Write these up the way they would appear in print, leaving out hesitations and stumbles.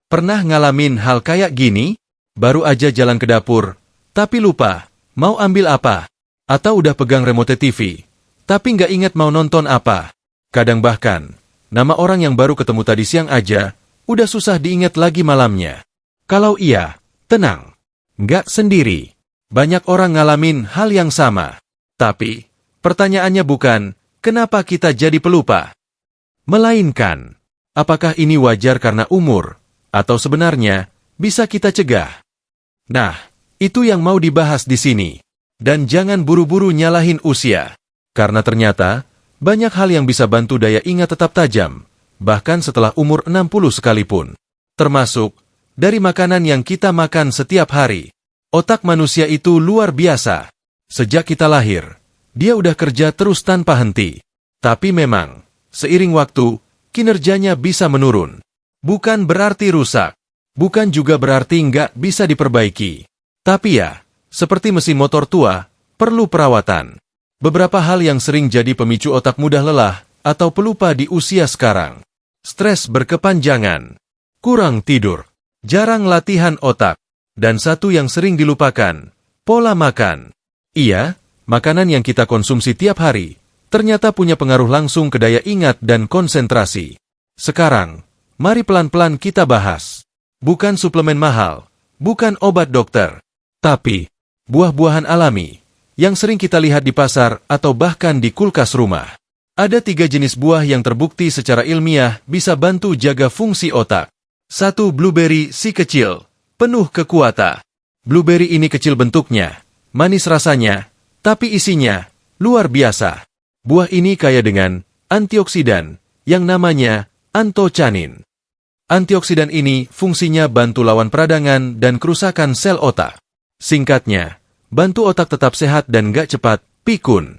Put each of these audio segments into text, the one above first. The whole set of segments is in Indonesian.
Pernah ngalamin hal kayak gini? Baru aja jalan ke dapur, tapi lupa, mau ambil apa? Atau udah pegang remote TV, tapi nggak ingat mau nonton apa? Kadang bahkan, nama orang yang baru ketemu tadi siang aja, udah susah diingat lagi malamnya. Kalau iya, tenang. Nggak sendiri. Banyak orang ngalamin hal yang sama. Tapi, pertanyaannya bukan, kenapa kita jadi pelupa? Melainkan, apakah ini wajar karena umur? Atau sebenarnya, bisa kita cegah? Nah, itu yang mau dibahas di sini. Dan jangan buru-buru nyalahin usia. Karena ternyata, banyak hal yang bisa bantu daya ingat tetap tajam, bahkan setelah umur 60 sekalipun. Termasuk, dari makanan yang kita makan setiap hari. Otak manusia itu luar biasa. Sejak kita lahir, dia udah kerja terus tanpa henti. Tapi memang, seiring waktu, kinerjanya bisa menurun. Bukan berarti rusak. Bukan juga berarti nggak bisa diperbaiki. Tapi ya, seperti mesin motor tua, perlu perawatan. Beberapa hal yang sering jadi pemicu otak mudah lelah atau pelupa di usia sekarang. Stres berkepanjangan, kurang tidur, jarang latihan otak, dan satu yang sering dilupakan, pola makan. Iya, makanan yang kita konsumsi tiap hari, ternyata punya pengaruh langsung ke daya ingat dan konsentrasi. Sekarang, mari pelan-pelan kita bahas. Bukan suplemen mahal, bukan obat dokter, tapi buah-buahan alami yang sering kita lihat di pasar atau bahkan di kulkas rumah. Ada 3 jenis buah yang terbukti secara ilmiah bisa bantu jaga fungsi otak. 1. Blueberry si kecil, penuh kekuatan. Blueberry ini kecil bentuknya, manis rasanya, tapi isinya luar biasa. Buah ini kaya dengan antioksidan yang namanya antocianin. Antioksidan ini fungsinya bantu lawan peradangan dan kerusakan sel otak. Singkatnya, bantu otak tetap sehat dan gak cepat pikun.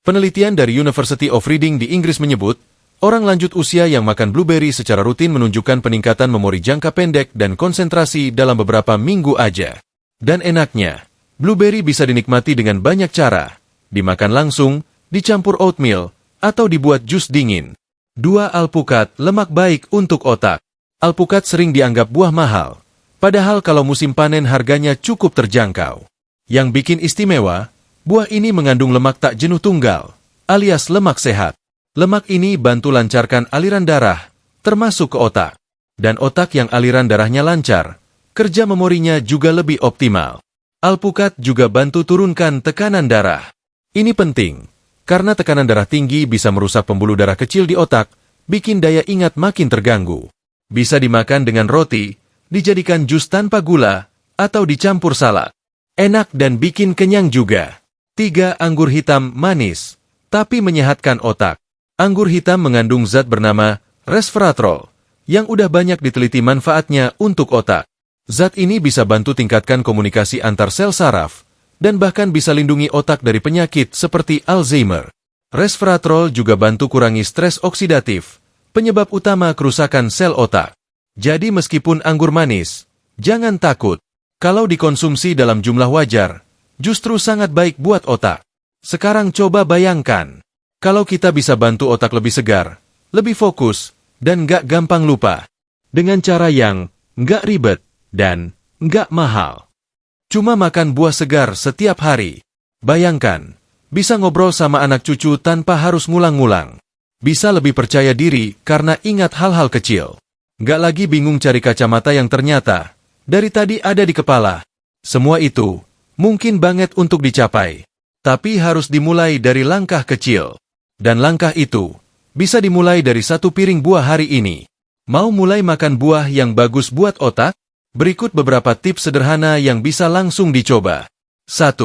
Penelitian dari University of Reading di Inggris menyebut, orang lanjut usia yang makan blueberry secara rutin menunjukkan peningkatan memori jangka pendek dan konsentrasi dalam beberapa minggu aja. Dan enaknya, blueberry bisa dinikmati dengan banyak cara. Dimakan langsung, dicampur oatmeal, atau dibuat jus dingin. 2. Alpukat, lemak baik untuk otak. Alpukat sering dianggap buah mahal, padahal kalau musim panen harganya cukup terjangkau. Yang bikin istimewa, buah ini mengandung lemak tak jenuh tunggal, alias lemak sehat. Lemak ini bantu lancarkan aliran darah, termasuk ke otak. Dan otak yang aliran darahnya lancar, kerja memorinya juga lebih optimal. Alpukat juga bantu turunkan tekanan darah. Ini penting, karena tekanan darah tinggi bisa merusak pembuluh darah kecil di otak, bikin daya ingat makin terganggu. Bisa dimakan dengan roti, dijadikan jus tanpa gula, atau dicampur salad. Enak dan bikin kenyang juga. 3. Anggur hitam manis, tapi menyehatkan otak. Anggur hitam mengandung zat bernama resveratrol, yang udah banyak diteliti manfaatnya untuk otak. Zat ini bisa bantu tingkatkan komunikasi antar sel saraf, dan bahkan bisa lindungi otak dari penyakit seperti Alzheimer. Resveratrol juga bantu kurangi stres oksidatif, penyebab utama kerusakan sel otak. Jadi meskipun anggur manis, jangan takut. Kalau dikonsumsi dalam jumlah wajar, justru sangat baik buat otak. Sekarang coba bayangkan, kalau kita bisa bantu otak lebih segar, lebih fokus, dan nggak gampang lupa. Dengan cara yang nggak ribet dan nggak mahal. Cuma makan buah segar setiap hari. Bayangkan, bisa ngobrol sama anak cucu tanpa harus ngulang-ngulang. Bisa lebih percaya diri karena ingat hal-hal kecil. Nggak lagi bingung cari kacamata yang ternyata dari tadi ada di kepala. Semua itu mungkin banget untuk dicapai. Tapi harus dimulai dari langkah kecil. Dan langkah itu bisa dimulai dari 1 piring buah hari ini. Mau mulai makan buah yang bagus buat otak? Berikut beberapa tips sederhana yang bisa langsung dicoba. 1.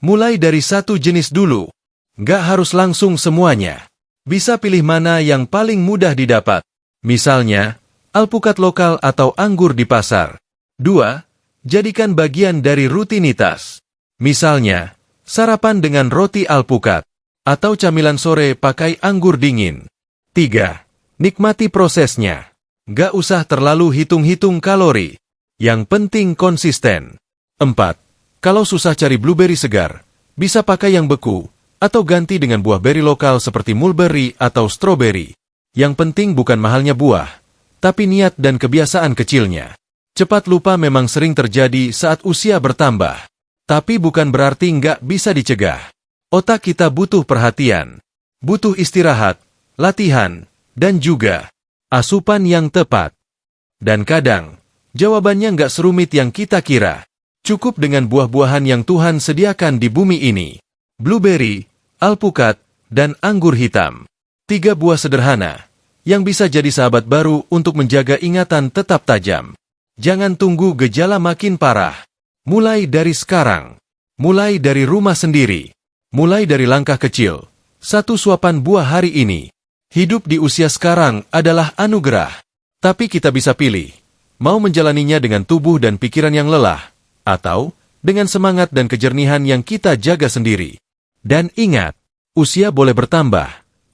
Mulai dari 1 jenis dulu. Nggak harus langsung semuanya. Bisa pilih mana yang paling mudah didapat. Misalnya, alpukat lokal atau anggur di pasar. 2. Jadikan bagian dari rutinitas. Misalnya, sarapan dengan roti alpukat. Atau camilan sore pakai anggur dingin. 3. Nikmati prosesnya. Nggak usah terlalu hitung-hitung kalori. Yang penting konsisten. 4. Kalau susah cari blueberry segar, bisa pakai yang beku, atau ganti dengan buah beri lokal seperti mulberry atau strawberry. Yang penting bukan mahalnya buah, tapi niat dan kebiasaan kecilnya. Cepat lupa memang sering terjadi saat usia bertambah. Tapi bukan berarti nggak bisa dicegah. Otak kita butuh perhatian, butuh istirahat, latihan, dan juga asupan yang tepat. Dan kadang, jawabannya nggak serumit yang kita kira. Cukup dengan buah-buahan yang Tuhan sediakan di bumi ini. Blueberry, alpukat, dan anggur hitam. 3 buah sederhana, yang bisa jadi sahabat baru untuk menjaga ingatan tetap tajam. Jangan tunggu gejala makin parah. Mulai dari sekarang. Mulai dari rumah sendiri. Mulai dari langkah kecil. 1 suapan buah hari ini. Hidup di usia sekarang adalah anugerah. Tapi kita bisa pilih. Mau menjalaninya dengan tubuh dan pikiran yang lelah. Atau dengan semangat dan kejernihan yang kita jaga sendiri. Dan ingat, usia boleh bertambah.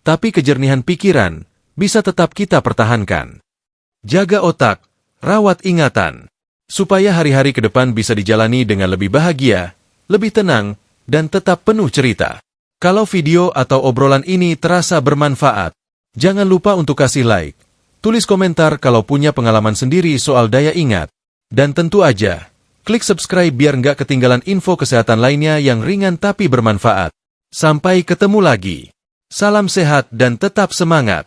Tapi kejernihan pikiran bisa tetap kita pertahankan. Jaga otak. Rawat ingatan, supaya hari-hari ke depan bisa dijalani dengan lebih bahagia, lebih tenang, dan tetap penuh cerita. Kalau video atau obrolan ini terasa bermanfaat, jangan lupa untuk kasih like, tulis komentar kalau punya pengalaman sendiri soal daya ingat, dan tentu aja, klik subscribe biar nggak ketinggalan info kesehatan lainnya yang ringan tapi bermanfaat. Sampai ketemu lagi. Salam sehat dan tetap semangat.